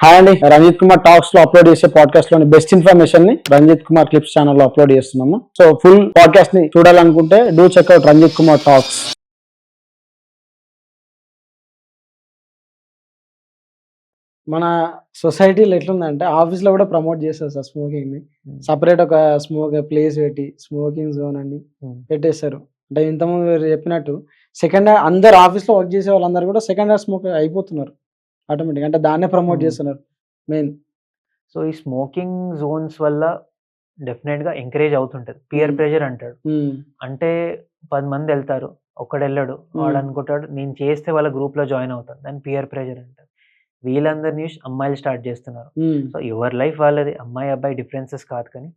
Hi అండి, Ranjith Kumar talks లో upload చేసే పాడ్కాస్ట్ లోని బెస్ట్ ఇన్ఫర్మేషన్ ని రంజిత్ కుమార్ క్లిప్స్ ఛానల్ లో అప్లోడ్ చేస్తున్నాము. సో ఫుల్ పాడ్కాస్ట్ ని చూడాలనుకుంటే do check out Ranjith Kumar talks. మన సొసైటీలో ఎట్లుందంటే ఆఫీస్ లో కూడా ప్రమోట్ చేస్తారు సార్ స్మోకింగ్ ని. సపరేట్ ఒక స్మోక్ ప్లేస్ పెట్టి స్మోకింగ్ జోన్ అని పెట్టేస్తారు. అంటే ఇంతకుముందు మీరు చెప్పినట్టు సెకండ్ అందరు ఆఫీస్ లో వర్క్ చేసే వాళ్ళందరూ కూడా సెకండ్ హ్యాండ్ స్మోక్ అయిపోతున్నారు ఆటోమేటిక్. అంటే దాన్నే ప్రమోట్ చేస్తున్నారు మెయిన్. సో ఈ స్మోకింగ్ జోన్స్ వల్ల డెఫినెట్‌గా ఎంకరేజ్ అవుతుంటది. పియర్ ప్రెషర్ అంటాడు. అంటే 10 మంది ఎళ్తారు. ఒక్కడెళ్ళడు. వాడనుకుంటాడు నేను చేస్తే వాళ్ళ గ్రూప్‌లో జాయిన్ అవుతాను. దాన్ని పియర్ ప్రెషర్ అంటారు. వీళ్ళందరిని చూసి అమ్మాయిలు స్టార్ట్ చేస్తున్నారు. సో ఎవరి లైఫ్ వాళ్ళది. అమ్మాయి, అబ్బాయి డిఫరెన్సెస్ కాదు కానీ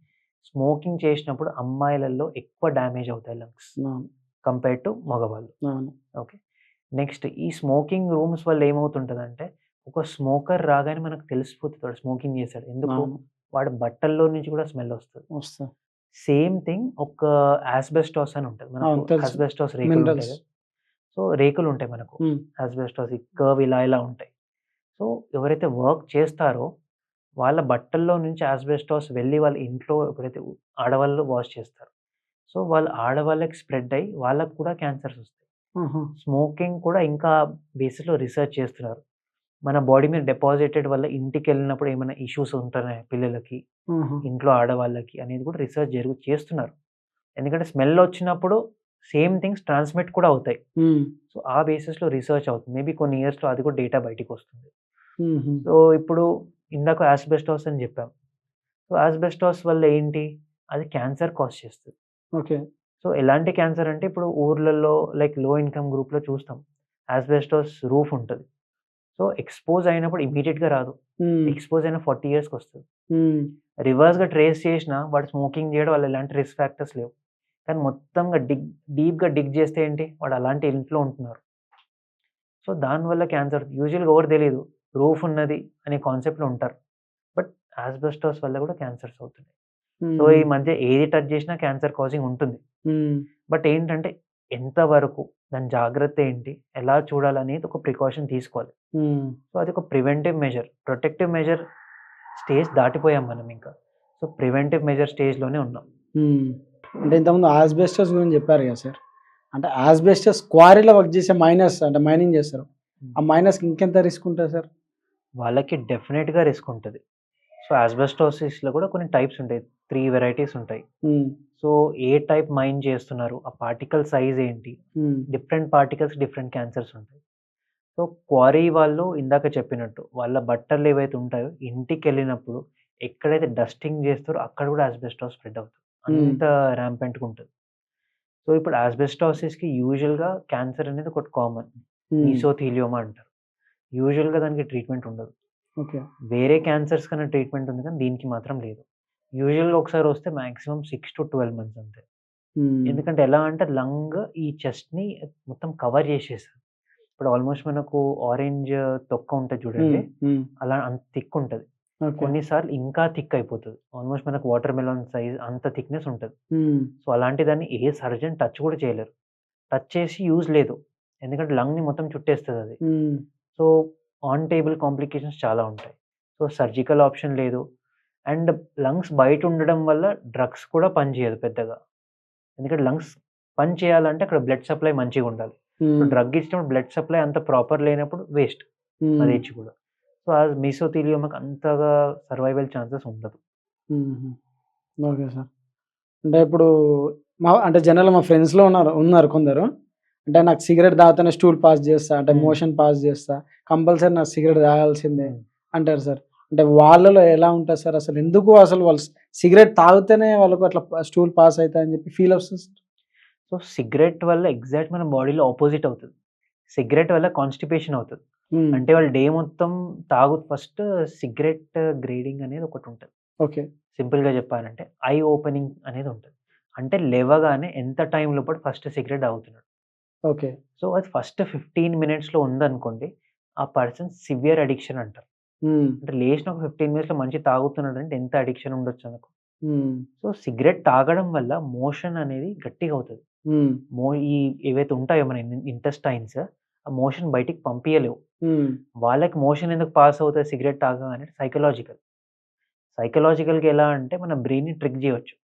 స్మోకింగ్ చేసినప్పుడు అమ్మాయిలలో ఎక్కువ డ్యామేజ్ అవుతాయి లంగ్స్ కంపేర్డ్ టు మగవాళ్ళు. ఓకే. నెక్స్ట్ ఈ స్మోకింగ్ రూమ్స్ వల్ల ఏమవుతుంటదంటే ఒక స్మోకర్ రాగానే మనకు తెలిసిపోతది వాడు స్మోకింగ్ చేశాడు. ఎందుకు? వాడి బట్టల్లో నుంచి కూడా స్మెల్ వస్తది. సేమ్ థింగ్ ఒక యాస్బెస్టాస్ అని ఉంటది. మనకు యాస్బెస్టాస్ రేకులుంటాయి కదా! సో, రేకులుంటాయి మనకు. యాస్బెస్టాస్ ఈ కర్వ్ ఇలా ఉంటాయి. సో, ఎవరైతే వర్క్ చేస్తారో వాళ్ళ బట్టల్లో నుంచి యాస్బెస్టాస్ వెళ్ళి వాళ్ళ ఇంట్లో ఎప్పుడైతే ఆడవాళ్ళు వాష్ చేస్తారు. సో, వాళ్ళు ఆడవాళ్ళకి స్ప్రెడ్ అయ్యి వాళ్ళకి కూడా క్యాన్సర్స్ వస్తాయి. స్మోకింగ్ కూడా ఇంకా బేసిస్‌లో రిసర్చ్ చేస్తున్నారు. మన బాడీ మీద డిపాజిటెడ్ వల్ల ఇంటికెళ్ళినప్పుడు ఏమైనా ఇష్యూస్ ఉంటున్నాయా పిల్లలకి, ఇంట్లో ఆడవాళ్ళకి అనేది కూడా రిసర్చ్ చేస్తున్నారు. ఎందుకంటే స్మెల్ వచ్చినప్పుడు సేమ్ థింగ్స్ ట్రాన్స్మిట్ కూడా అవుతాయి. సో, ఆ బేసిస్‌లో రిసర్చ్ అవుతుంది. మేబీ కొన్ని ఇయర్స్‌లో అది కూడా డేటా బయటికొస్తుంది. సో, ఇప్పుడు ఇందాక యాస్బెస్టాస్ అని చెప్పాం. సో, యాస్బెస్టాస్ వల్ల ఏంటి? అది క్యాన్సర్ కాజ్ చేస్తది. ఓకే. సో, ఎలాంటి క్యాన్సర్ అంటే ఇప్పుడు ఊర్లలో లైక్ లో ఇన్‌కమ్ గ్రూప్‌లో చూస్తాం. యాస్బెస్టాస్ రూఫ్ ఉంటది. సో, ఎక్స్‌పోజ్ అయినప్పుడు ఇమ్మీడియేట్‌గా రాదు. ఎక్స్‌పోజ్ అయిన 40 ఇయర్స్‌కొస్తది. రివర్స్‌గా ట్రేస్ చేసినా వాడు స్మోకింగ్ చేయడం వల్ల ఎలాంటి రిస్క్ ఫ్యాక్టర్స్ లేవు. కానీ మొత్తంగా డీప్‌గా డిగ్ చేస్తే ఏంటి? వాడు అలాంటి ఇంట్లో ఉంటున్నారు. సో, దానివల్ల క్యాన్సర్ యూజువల్‌గా ఎవరు తెలీదు. రూఫ్ ఉన్నది అనే కాన్సెప్ట్‌లో ఉంటారు. బట్ యాస్బెస్టాస్ వల్ల కూడా క్యాన్సర్స్ అవుతున్నాయి. సో, ఈ మధ్య ఏది టచ్ చేసినా క్యాన్సర్ కాజింగ్ ఉంటుంది. బట్ ఏంటంటే ఎంత వరకు దాని జాగ్రత్త ఏంటి? ఎలా చూడాలనేది ఒక ప్రికాషన్ తీసుకోవాలి. సో, అది ఒక preventive measure. Protective measure stage దాటిపోయాం మనం ఇంకా. సో, ప్రివెంటివ్ మెజర్ స్టేజ్‌లోనే ఉన్నాం. అంటే ఇంతకుముందు ఆస్బెస్టాస్ గురించి చెప్పారు కదా సార్. అంటే ఆస్బెస్టాస్ క్వారీలో వర్క్ చేసే మైనర్స్ అంటే మైనింగ్ చేస్తారు. ఆ మైనర్స్‌కి ఇంకెంత రిస్క్ ఉంటది సార్? వాళ్ళకి డెఫినిట్‌గా రిస్క్ ఉంటది. సో, ఆస్బెస్టాసిస్‌లో కూడా కొన్ని టైప్స్ ఉంటాయి. 3 వెరైటీస్ ఉంటాయి. సో, ఏ టైప్ మైన్ చేస్తున్నారు? ఆ పార్టికల్ సైజ్ ఏంటి? డిఫరెంట్ పార్టికల్స్ డిఫరెంట్ క్యాన్సర్స్ ఉంటాయి. సో, క్వారీ వాళ్ళు ఇందాక చెప్పినట్టు వాళ్ళ బట్టలు ఏవైతే ఉంటాయో ఇంటికెళ్ళినప్పుడు ఎక్కడైతే డస్టింగ్ చేస్తారో అక్కడ కూడా ఆస్బెస్టాస్ స్ప్రెడ్ అవుతది. అంత ర్యాంపెంట్‌గా ఉంటది. సో, ఇప్పుడు ఆస్బెస్టాసిస్‌కి యూజువల్‌గా క్యాన్సర్ అనేది ఒకటి కామన్. మీసోథీలియోమా అంటారు. యూజువల్‌గా దానికి ట్రీట్మెంట్ ఉండదు. ఓకే. వేరే క్యాన్సర్స్ కన్నా ట్రీట్మెంట్ ఉంది కానీ దీనికి మాత్రం లేదు. యూజువల్‌గా ఒకసారి వస్తే మాక్సిమం 6-12 మంత్స్ అంతే. ఎందుకంటే ఎలా అంటే లంగ్ ఈ చెస్ట్‌ని మొత్తం కవర్ చేసేస్తది. ఇప్పుడు ఆల్మోస్ట్ మనకు ఆరెంజ్ తొక్క ఉంటది చూడండి. అలా అంత థిక్ ఉంటది. కొన్నిసార్లు ఇంకా థిక్ అయిపోతది. ఆల్మోస్ట్ మనకు వాటర్ మెలన్ సైజ్ అంత థిక్‌నెస్ ఉంటది. సో, అలాంటి దాన్ని ఏ సర్జన్ టచ్ కూడా చేయలేరు. టచ్ చేసి యూజ్ లేదు. ఎందుకంటే లంగ్‌ని మొత్తం చుట్టేస్తదది. సో, ఆన్ టేబుల్ కాంప్లికేషన్స్ చాలా ఉంటాయి. సో, సర్జికల్ ఆప్షన్ లేదు. అండ్ లంగ్స్ బయట ఉండడం వల్ల డ్రగ్స్ కూడా పనిచేయదు పెద్దగా. ఎందుకంటే లంగ్స్ పని చేయాలంటే అక్కడ బ్లడ్ సప్లై మంచిగుండాలి. సో, డ్రగ్ ఇచ్చినప్పుడు బ్లడ్ సప్లై అంత ప్రాపర్ లేనప్పుడు వేస్ట్ అది ఇచ్చి కూడా. సో, ఆ మీసోథీలియోమాకి అంతగా సర్వైవల్ ఛాన్సెస్ ఉండదు. Okay sir. అంటే ఇప్పుడు అంటే జనరల్‌గా మా ఫ్రెండ్స్‌లో ఉన్నారు కొందరు. అంటే నాకు సిగరెట్ తాగితేనే స్టూల్ పాస్ చేస్తా. అంటే మోషన్ పాస్ చేస్తా. కంపల్సరీ నాకు సిగరెట్ తాగాల్సిందే అంటారు సార్. అంటే వాళ్ళలో ఎలా ఉంటది సార్? అసలు ఎందుకు అసలు వాళ్ళు సిగరెట్ తాగితేనే వాళ్ళకు అట్లా స్టూల్ పాస్ అయితదని చెప్పి ఫీల్ వస్తది సార్? సో, సిగరెట్ వల్ల ఎగ్జాక్ట్ మన బాడీలో అపోజిట్ అవుతది. సిగరెట్ వల్ల కాన్‌స్టిపేషన్ అవుతది. అంటే వాళ్ళు డే మొత్తం ఫస్ట్ సిగరెట్ గ్రేడింగ్ అనేది ఒకటుంటది. ఓకే. సింపుల్‌గా చెప్పాలంటే ఐ ఓపెనింగ్ అనేది ఉంటది. అంటే లేవగానే ఎంత టైం లోపల ఫస్ట్ సిగరెట్ తాగుతున్నాడు. ఓకే. సో, అది ఫస్ట్ 15 మినిట్స్‌లో ఉందనుకోండి, ఆ పర్సన్ సివియర్ అడిక్షన్ అంటారు. అంటే లేచిన ఒక 15 మినిట్స్‌లో మంచిగా తాగుతున్నాడంటే ఎంత అడిక్షన్ ఉండొచ్చు అనుకో. సో, సిగరెట్ తాగడం వల్ల మోషన్ అనేది గట్టిగా అవుతది. ఈ ఏవైతే ఉంటాయో మన ఇంటెస్టైన్స్ ఆ మోషన్ బయటికి పంపియలేవు. హ్మ్. వాళ్ళకి మోషన్ ఎందుకు పాస్ అవుతది సిగరెట్ తాగగానే సైకలాజికల్. సైకలాజికల్‌గా ఎలా అంటే మన బ్రెయిన్‌ని ట్రిక్ జేయొచ్చు.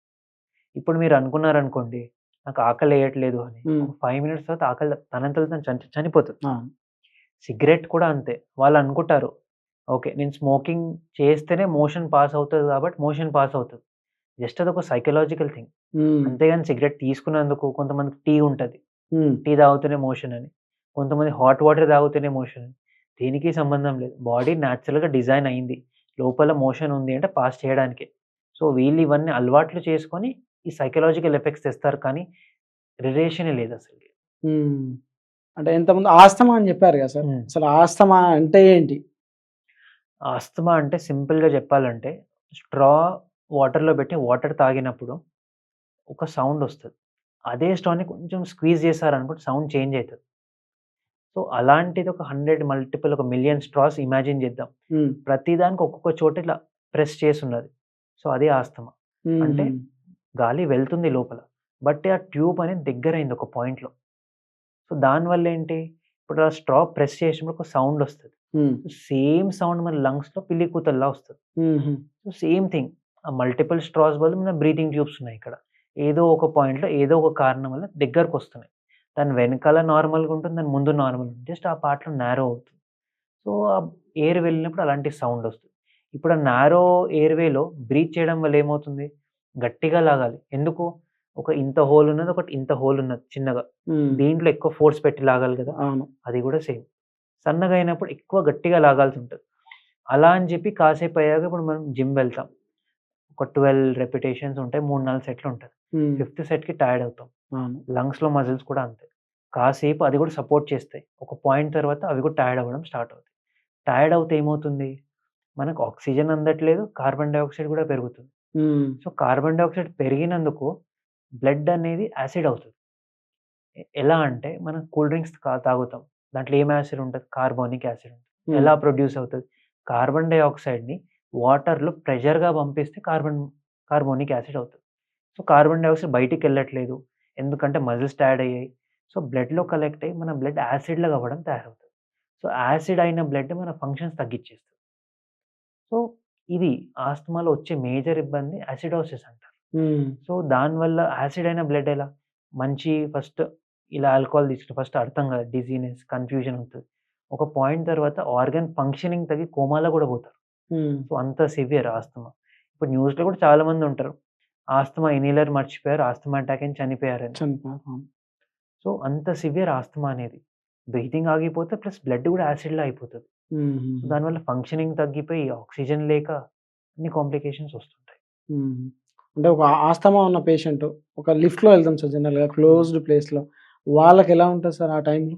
ఇప్పుడు మీరు అనుకున్నారనుకోండి, నాకు ఆకలేయట్లేదు అని. హ్మ్. ఒక 5 మినిట్స్ తర్వాత ఆకలి తనంతట తను చనిపోతది. అవును. సిగరెట్ కూడా అంతే. వాళ్ళనుకుంటారు, ఓకే. నేను స్మోకింగ్ చేస్తేనే మోషన్ పాస్ అవుతది కాబట్టి మోషన్ పాస్ అవుతది. జస్ట్ అదొక సైకలాజికల్ థింగ్. హ్మ్. అంతేగాని సిగరెట్ తీసుకున్నందుకు కొంతమందికి టీ ఉంటది. హ్మ్. టీ తాగుతూనే మోషన్ అని. కొంతమంది హాట్ వాటర్ తాగుతూనే మోషన్ అని. దేనికి సంబంధం లేదు. బాడీ న్యాచురల్‌గా డిజైన్ అయింది. లోపల మోషన్ ఉంది అంటే పాస్ చేయడానికే. సో, వీళ్ళు ఇవన్నీ అలవాట్లు చేసుకొని ఈ సైకలాజికల్ ఎఫెక్ట్స్ తెస్తారు కానీ రిలేషనే లేదసలకి. హ్మ్. అంటే ఇంతకుముందు ఆస్తమా అని జెప్పారు గదా సార్. హ్మ్. అసలు ఆస్తమా అంటే ఏంటి? ఆస్తమా అంటే సింపుల్‌గా చెప్పాలంటే స్ట్రా వాటర్‌లో పెట్టి వాటర్ తాగినప్పుడు ఒక సౌండ్ ఒస్తది. అదే స్ట్రాని కొంచెం స్క్వీజ్ చేశారనుకోండి సౌండ్ చేంజ్ అయితది. సో, అలాంటిది ఒక 100 మల్టిపుల్ ఒక మిలియన్ స్ట్రాస్ ఇమాజిన్ చేద్దాం. హ్మ్. ప్రతి దానికి ఒక్కొక్క చోట ఇట్లా ప్రెస్ చేసున్నది. సో, అదే ఆస్తమా. అంటే హుహు. గాలి వెళ్తుంది లోపల. బట్ ఆ ట్యూబ్ అనేది దగ్గరైంది ఒక పాయింట్‌లో. సో, దానివల్లేంటి, ఇప్పుడు ఆ స్ట్రా ప్రెస్ చేసినప్పుడు ఒక సౌండొస్తది. హ్మ్. సేమ్ సౌండ్ మన లంగ్స్‌లో పిల్లి కూతల్లా వస్తది. హుహు. So, same thing. ఆ మల్టిపుల్ స్ట్రాస్ బదులు మన బ్రీతింగ్ ట్యూబ్స్ ఉన్నాయిక్కడ. ఏదో ఒక పాయింట్‌లో ఏదో ఒక కారణం వల్ల దగ్గరకొస్తున్నాయి. దాని వెనకాల నార్మల్‌గా ఉంటుంది. దాని ముందు నార్మల్ ఉంటుంది. జస్ట్ ఆ పార్ట్‌లో నారో అవుతుంది. సో, ఆ ఎయిర్ వెళ్ళినప్పుడు అలాంటి సౌండొస్తది. ఇప్పుడు ఆ నారో ఎయిర్‌వేలో బ్రీత్ చేయడం వల్ల ఏమవుతుంది? గట్టిగా లాగాలి. ఎందుకు? ఒక ఇంత హోల్ ఉన్నది. ఒకటి ఇంత హోల్ ఉన్నది చిన్నగా. హ్మ్. దీంట్లో ఎక్కువ ఫోర్స్ పెట్టి లాగాలి గదా! అవును. అది గూడా సేమ్. సన్నగా అయినప్పుడు ఎక్కువ గట్టిగా లాగాల్సుంటది. అలా అని జెప్పి కాసేపయ్యాక ఇప్పుడు మనం జిమ్ వెళ్తాం. ఒక 12 రెపిటేషన్స్ ఉంటాయి. 3, 4 సెట్లుంటది. హ్మ్. ఫిఫ్త్ సెట్‌కి టైర్డ్ అవుతాం. అవును. లంగ్స్‌లో మజిల్స్ కూడా అంతే. కాసేపు అది గూడా సపోర్ట్ చేస్తాయి. ఒక పాయింట్ తర్వాత అవి కూడా టైర్డ్ అవ్వడం స్టార్ట్ అవుతాయి. టైర్డ్ అవుతే ఏమవుతుంది? మనకు ఆక్సిజన్ అందట్లేదు. కార్బన్ డయాక్సైడ్ గూడా పెరుగుతుంది. హ్మ్. సో, కార్బన్ డయాక్సైడ్ పెరిగినందుకు బ్లడ్ అనేది యాసిడ్ అవుతది. ఎలా అంటే మనం కూల్ డ్రింక్స్ తాగుతాం. దాంట్లో ఏం యాసిడ్ ఉంటది? కార్బోనిక్ యాసిడ్ ఉంటది. హ్మ్. ఎలా ప్రొడ్యూస్ అవుతది? కార్బన్ డయాక్సైడ్‌ని వాటర్‌లో ప్రెషర్‌గా పంపిస్తే కార్బోనిక్ యాసిడ్ అవుతది. సో, కార్బన్ డయాక్సైడ్ బయటికెళ్ళట్లేదు. ఎందుకంటే మజిల్స్ టైర్డ్ అయ్యాయి. సో, బ్లడ్‌లో కలెక్ట్ అయ్యి మన బ్లడ్ యాసిడ్‌లాగా అవ్వడం తయారవుతది. సో, యాసిడ్ అయిన బ్లడ్ మన ఫంక్షన్స్ తగ్గిచ్చేస్తది. సో, ఇది ఆస్తమాలో వచ్చే మేజర్ ఇబ్బంది అసిడోసిస్ అంటారు. హ్మ్. సో, దానివల్ల యాసిడ్ అయిన బ్లడ్ ఎలా? మంచి ఫస్ట్ ఇలా ఆల్కహాల్ తీసుకుంటే ఫస్ట్ అర్థం కాదు. డిజీనెస్, కన్‌ఫ్యూజన్ ఉంటది. ఒక పాయింట్ తర్వాత ఆర్గాన్ ఫంక్షనింగ్ తగ్గి కోమాలో కూడా పోతారు. హ్మ్. సో, అంత సివియర్ ఆస్తమా. ఇప్పుడు న్యూస్‌లో కూడా చాలామంది ఉంటారు. ఆస్తమా ఇన్హేలర్ మర్చిపోయారు. ఆస్తమా అటాక్ అని చనిపోయారని. చనిపోయారు. అవును. సో, అంత సివియర్ ఆస్తమా అనేది. బ్రీతింగ్ ఆగిపోతే ప్లస్ బ్లడ్ కూడా యాసిడ్‌లా అయిపోతది. సో, హుహుహు. దానివల్ల ఫంక్షనింగ్ తగ్గిపోయి ఆక్సిజన్ లేక అన్ని కాంప్లికేషన్స్ వస్తుంటాయి. హ్మ్. అంటే ఒక ఆస్తమా ఉన్న పేషెంట్ ఒక లిఫ్ట్‌లో వెళ్తాం సార్ జనరల్‌గా హ్మ్. క్లోజ్డ్ ప్లేస్‌లో. వాళ్ళకెలా ఉంటది సార్ ఆ టైంలో?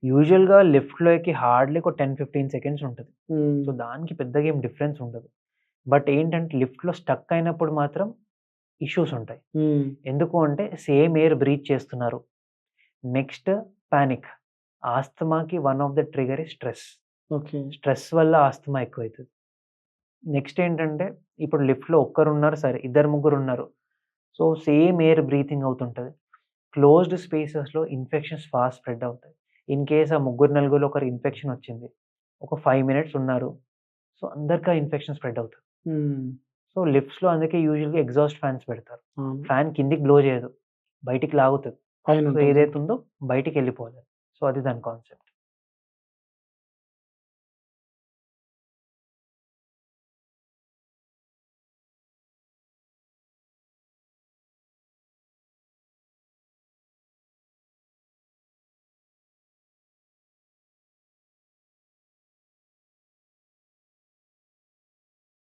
యూజువల్‌గా లిఫ్ట్‌లోకి హార్డ్‌లీ ఒక 10, 15 సెకండ్స్ ఉంటది. హ్మ్. సో, దానికి పెద్దగా ఏం డిఫరెన్స్ ఉండదు. బట్ ఏంటంటే లిఫ్ట్‌లో స్టక్ అయినప్పుడు మాత్రం ఇష్యూస్ ఉంటాయి. హ్మ్. ఎందుకు అంటే సేమ్ ఎయిర్ బ్రీత్ చేస్తున్నారు. Next panic. ఆస్తమాకి one of the trigger is stress. Okay. Stress వల్ల ఆస్తమా ఎక్కువైతది. నెక్స్ట్ ఏంటంటే ఇప్పుడు లిఫ్ట్‌లో ఒక్కరున్నారు సరే, ఇద్దరు ముగ్గురున్నారు. సో, సేమ్ ఎయిర్ బ్రీతింగ్ అవుతుంటది. క్లోజ్డ్ స్పేసెస్‌లో ఇన్ఫెక్షన్స్ ఫాస్ట్ స్ప్రెడ్ అవుతాయి. ఇన్ కేస్ ఆ ముగ్గురు, నలుగురిలో ఒకరికి ఇన్ఫెక్షన్ వచ్చింది. ఒక 5 మినిట్స్ ఉన్నారు. సో, అందరికి ఆ ఇన్ఫెక్షన్ స్ప్రెడ్ అవుతది. హ్మ్. సో, లిఫ్ట్స్‌లో అందుకే యూజువల్‌గా ఎగ్జాస్ట్ ఫ్యాన్స్ పెడతారు. అవును. ఫ్యాన్ కిందకి బ్లో చేయదు. బయటికి లాగుతది. సో, పైనుంటది. ఏదైతే ఉందో బయటికెళ్ళిపోవాలి. సో, అది దాని కాన్సెప్ట్.